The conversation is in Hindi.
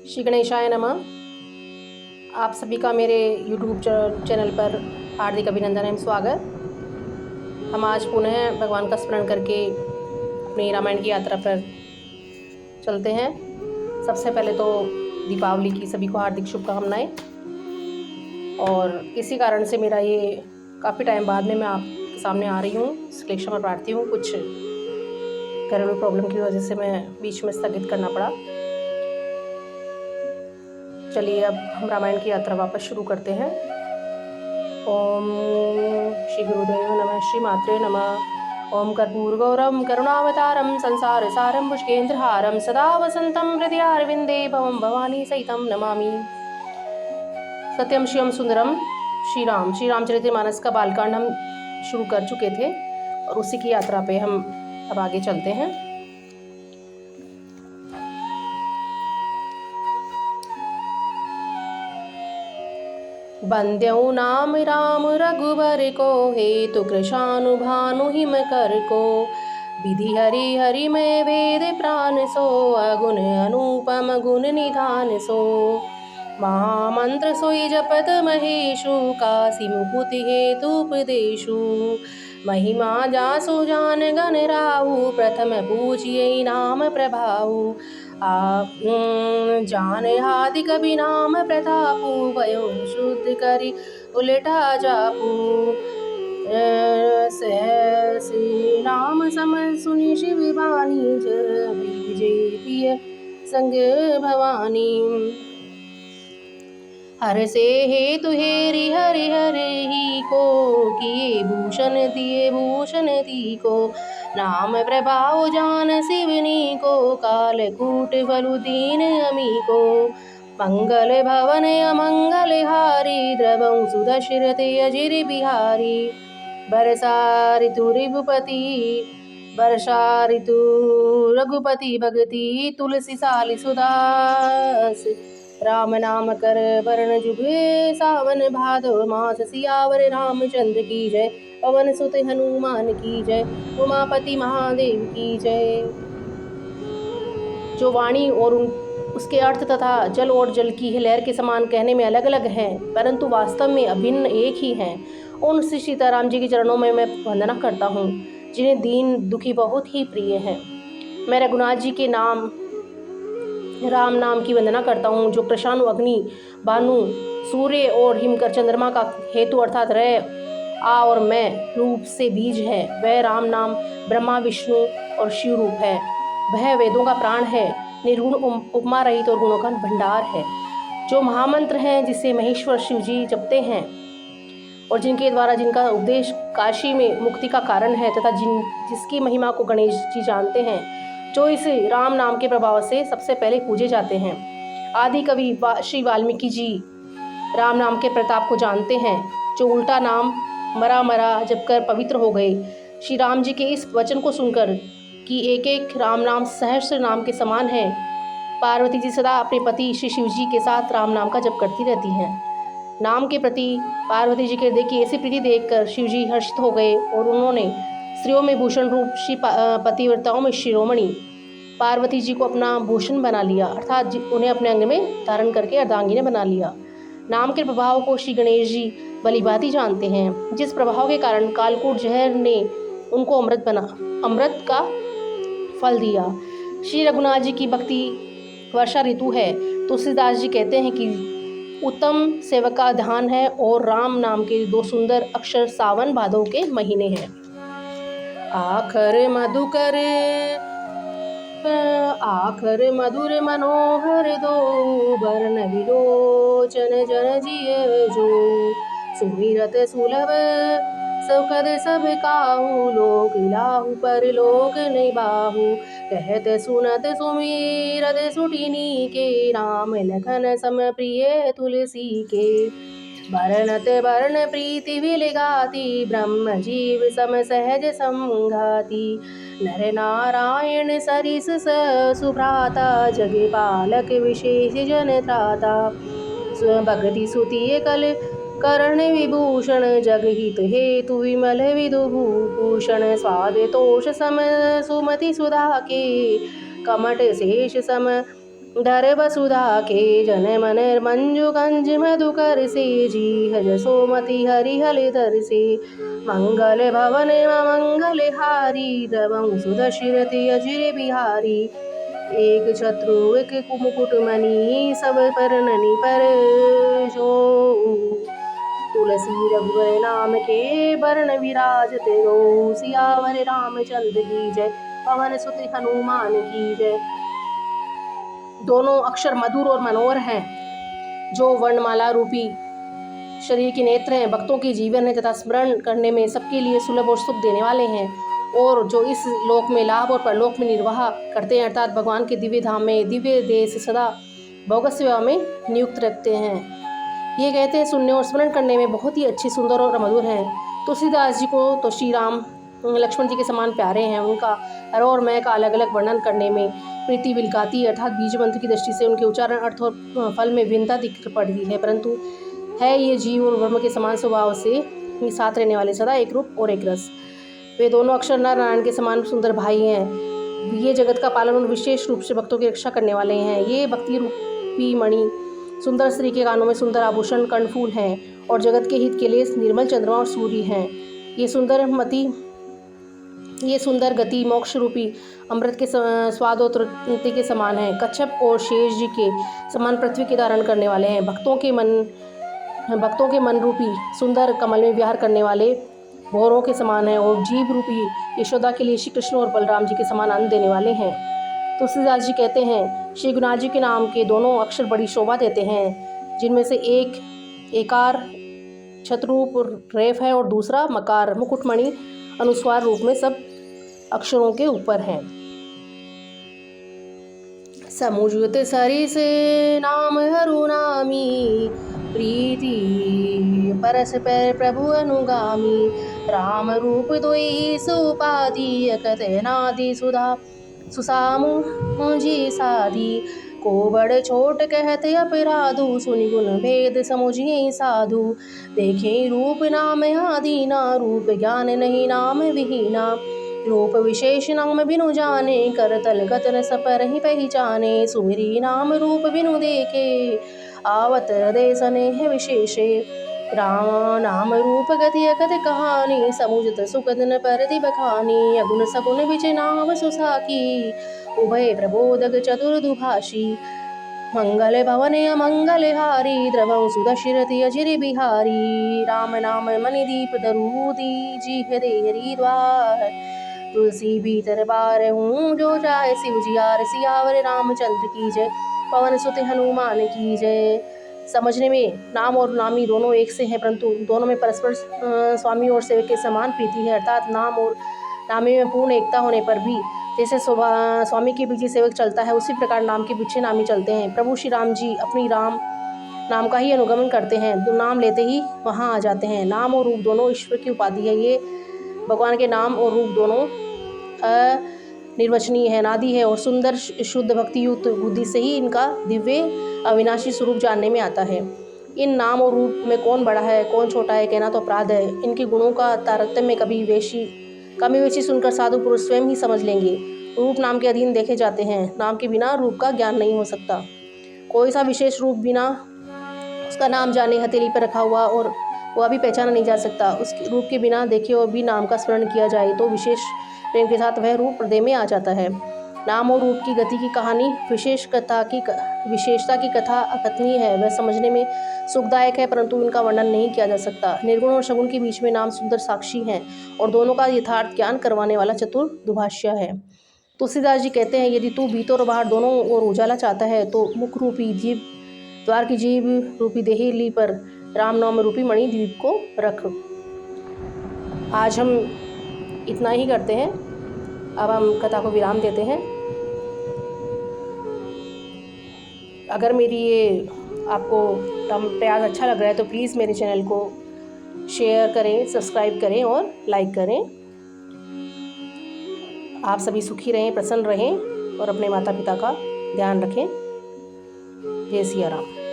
श्री गणेशाय नमः। आप सभी का मेरे YouTube चैनल पर हार्दिक अभिनंदन एवं स्वागत। हम आज पुनः भगवान का स्मरण करके अपनी रामायण की यात्रा पर चलते हैं। सबसे पहले तो दीपावली की सभी को हार्दिक शुभकामनाएं। और इसी कारण से मेरा ये काफ़ी टाइम बाद में मैं आपके सामने आ रही हूँ, इसके लिए क्षमा प्रार्थी हूँ। कुछ घरेलू प्रॉब्लम की वजह से मैं बीच में स्थगित करना पड़ा। चलिए अब हम रामायण की यात्रा वापस शुरू करते हैं। ओम श्री गुरुदेव नमः, श्री मात्रे नमः। ओम कर्पूरगौरम करुणावतारम संसार सारम पुष्पेन्द्रहारम सदा वसंतम हृदयारविंदे भवम भवानी सहितम नमामि। सत्यम शिवम सुंदरम श्री रामचरितमानस का बालकांड हम शुरू कर चुके थे और उसी की यात्रा पे हम अब आगे चलते हैं। बंद्यौ नाम राम रघुबर को, हेतु कृशानुभानु हिम कर को। विधि हरि हरि में वेद प्राण सो, अगुण अनुपम गुण निधान सो। महामंत्र सोई जपत महेशु, काशी मुकुति हेतु उपदेशु। महिमा जासु जान गण राहु, प्रथम पूजिए नाम प्रभाऊ। जान हादि कभी नाम प्रतापु, भयो शुद्ध करी उलटा जापू। श्री राम सम सुनि शिव बानी, बीजे पिय संग भवानी। हर से हेतु हेरि हरि हरे ही को, किए भूषण दी को। नाम प्रभाव जान शिवनी को, कालकूट बलु दीन अमी को। मंगल भवन अमंगल हारी, द्रवं सुदशरथ अजिर बिहारी। बरसा ऋतु रघुपति भगति, तुलसी साली सुदास। राम नाम कर वरण जुग, सावन भादो मास। सियावर रामचंद्र की जय, पवन सुत हनुमान की जय, उमापति महादेव की जय। जो वाणी और उसके अर्थ तथा जल और जल की लहर के समान कहने में अलग अलग हैं, परंतु वास्तव में अभिन्न एक ही हैं, उन श्री सीताराम जी के चरणों में मैं वंदना करता हूँ, जिन्हें दीन दुखी बहुत ही प्रिय हैं। मैं रघुनाथ जी के नाम राम नाम की वंदना करता हूँ, जो कृशानु अग्नि भानु सूर्य और हिमकर चंद्रमा का हेतु अर्थात रय आ और मैं रूप से बीज है। वह राम नाम ब्रह्मा विष्णु और शिव रूप है। वह वेदों का प्राण है, निर्गुण उपमा रहित और गुणों का भंडार है। जो महामंत्र हैं, जिसे महेश्वर शिव जी जपते हैं और जिनके द्वारा जिनका उपदेश काशी में मुक्ति का कारण है, तथा जिसकी महिमा को गणेश जी जानते हैं, जो इस राम नाम के प्रभाव से सबसे पहले पूजे जाते हैं। आदि कवि श्री वाल्मीकि जी राम नाम के प्रताप को जानते हैं, जो उल्टा नाम मरा जपकर पवित्र हो गए। श्री राम जी के इस वचन को सुनकर कि एक एक राम नाम सहस्र नाम के समान है, पार्वती जी सदा अपने पति श्री शिव जी के साथ राम नाम का जप करती रहती हैं। नाम के प्रति पार्वती जी के हृदय की ऐसी प्रीति देखकर शिव जी हर्षित हो गए और उन्होंने स्त्रियों में भूषण रूप श्री पतिव्रताओं में शिरोमणि पार्वती जी को अपना भूषण बना लिया, अर्थात उन्हें अपने अंग में धारण करके अर्धांगिनी बना लिया। नाम के प्रभाव को श्री गणेश जी भलीभांति जानते हैं, जिस प्रभाव के कारण कालकूट जहर ने उनको अमृत का फल दिया। श्री रघुनाथ जी की भक्ति वर्षा ऋतु है। तुलसीदास जी कहते हैं कि उत्तम सेवक का ध्यान है और राम नाम के दो सुंदर अक्षर सावन भादो के महीने हैं। आखर मधुर मनोहर दो, वर्ण विलोचन जन जिय जो। सुमिरत सुलभ सुखद सब काहू, लोक लाहू पर लोक नहीं बाहू। कहत सुनत सुमिरत सुटिनी के, राम लखन सम प्रिय तुलसी के। वर्णत वर्ण प्रीति विलगाती, ब्रह्म जीव सम सहज संघाती। नर नारायण सरिस सुभ्राता, जग पालक विशेष जन त्राता। भगति सुतिय कल करण विभूषण, जग हित हेतु विमल विदुभूषण। स्वाद तोष सम सुमति सुधा के, कमट शेष सम धर वसुधा के जन मन मंजु कंज मधुकर से जी हज सोमति हरिहल धर से मंगल भवन मंगल हारी द्रवं सुदशिरति अजिर बिहारी एक छत्रु एक कुमुकुट मणि सब पर ननि पर जो तुलसी रघुवर नाम के वर्ण विराजते हो सियावर रामचंद्र की जय पवन सुत हनुमान की जय। दोनों अक्षर मधुर और मनोहर हैं जो वर्णमाला रूपी शरीर के नेत्र हैं, भक्तों के जीवन है तथा स्मरण करने में सबके लिए सुलभ और सुख देने वाले हैं और जो इस लोक में लाभ और परलोक में निर्वाह करते हैं अर्थात भगवान के दिव्य धाम में दिव्य देश सदा भोग सेवा में नियुक्त रखते हैं। ये कहते हैं सुनने और स्मरण करने में बहुत ही अच्छे सुंदर और मधुर हैं। तुलसीदास जी को तो श्री राम लक्ष्मण जी के समान प्यारे हैं। उनका हर और मैं का अलग अलग वर्णन करने में प्रीति बिलकाती अर्थात बीज मंत्र की दृष्टि से उनके उच्चारण अर्थ और फल में भिन्नता दिख पड़ती है, परंतु है ये जीव और ब्रह्म के समान स्वभाव से साथ रहने वाले सदा एक रूप और एक रस। वे दोनों अक्षर नर नारायण के समान सुंदर भाई हैं। ये जगत का पालन और विशेष रूप से भक्तों की रक्षा करने वाले हैं। ये भक्ति रूपी मणि सुंदर स्त्री के कानों में सुंदर आभूषण कर्णफूल हैं और जगत के हित के लिए निर्मल चंद्रमा और सूर्य हैं। ये सुंदर गति मोक्ष रूपी अमृत के स्वाद और तृप्ति के समान है। कच्छप और शेष जी के समान पृथ्वी के धारण करने वाले हैं। भक्तों के मन रूपी सुंदर कमल में विहार करने वाले भौरों के समान है और जीव रूपी यशोदा के लिए श्री कृष्ण और बलराम जी के समान अन्न देने वाले हैं। तुलसीदास जी कहते हैं श्री गुरुनाथ जी के नाम के दोनों अक्षर बड़ी शोभा देते हैं, जिनमें से एक एकार छत्ररूप रेफ है और दूसरा मकार मुकुटमणि अनुस्वार रूप में सब अक्षरों के ऊपर है। समुझत सरिस नाम हरुनामी प्रीति परस पर प्रभु अनुगामी राम रूप दोई सुपादी अकथनादि सुधा सुसामु जी साधी को बड़ छोट कहते अपराधु सुनि गुण भेद समुझिए साधु देखे रूप नाम आदीना रूप ज्ञान नहीं नाम विहीना रूप विशेष नाम बिनु जाने कर तल कतन सपर ही पहचाने सुमिरी नाम रूप बिनु देखे आवत हृदय स्नेह विशेषे राम नाम रूप गति अकथ कहानी समुझत सुकदन परति बखानी अगुण सगुण बिच नाम सुसाकी उभय प्रबोधक चतुर्दुभाषी मंगल भवन अमंगल हारी द्रवं सुदशिरति अजिर बिहारी राम नाम मणिदीप दरूदी जी हृदय द्वार तुलसी भीतर बार हूँ जो चाहे शिव जी आर सियावर रामचंद्र की जय पवन सुत हनुमान की जय। समझने में नाम और नामी दोनों एक से हैं, परंतु दोनों में परस्पर स्वामी और सेवक के समान प्रीति है अर्थात नाम और नामी में पूर्ण एकता होने पर भी जैसे स्वामी के पीछे सेवक चलता है उसी प्रकार नाम के पीछे नामी चलते हैं। प्रभु श्री राम जी अपनी राम नाम का ही अनुगमन करते हैं, नाम लेते ही वहाँ आ जाते हैं। नाम और रूप दोनों ईश्वर की उपाधि है। ये भगवान के नाम और रूप दोनों निर्वचनीय है, नादी है और सुंदर शुद्ध भक्ति युक्त बुद्धि से ही इनका दिव्य अविनाशी स्वरूप जानने में आता है। इन नाम और रूप में कौन बड़ा है कौन छोटा है कहना तो अपराध है। इनके गुणों का तारतम्य कमी वेशी सुनकर साधु पुरुष स्वयं ही समझ लेंगे। रूप नाम के अधीन देखे जाते हैं, नाम के बिना रूप का ज्ञान नहीं हो सकता। कोई सा विशेष रूप बिना उसका नाम जाने हथेली पर रखा हुआ और वह भी पहचाना नहीं जा सकता। उसके रूप के बिना देखे और भी नाम का स्मरण किया जाए तो विशेष प्रेम के साथ वह रूप हृदय में आ जाता है। नाम और रूप की गति की कहानी विशेषता की कथा अकथनीय है। वह समझने में सुखदायक है परंतु इनका वर्णन नहीं किया जा सकता। निर्गुण और सगुण के बीच में नाम सुंदर साक्षी हैं और दोनों का यथार्थ ज्ञान करवाने वाला चतुर दुभाष्य है। तुलसीदास जी कहते हैं यदि तू भीतर और बाहर दोनों ओर उजाला चाहता है तो मुख रूपी जीव द्वार की जीव रूपी देहली पर राम नाम रूपी मणि द्वीप को रख। आज हम इतना ही करते हैं, अब हम कथा को विराम देते हैं। अगर मेरी ये आपको प्रयास अच्छा लग रहा है तो प्लीज़ मेरे चैनल को शेयर करें, सब्सक्राइब करें और लाइक करें। आप सभी सुखी रहें, प्रसन्न रहें और अपने माता पिता का ध्यान रखें। जय सिया राम।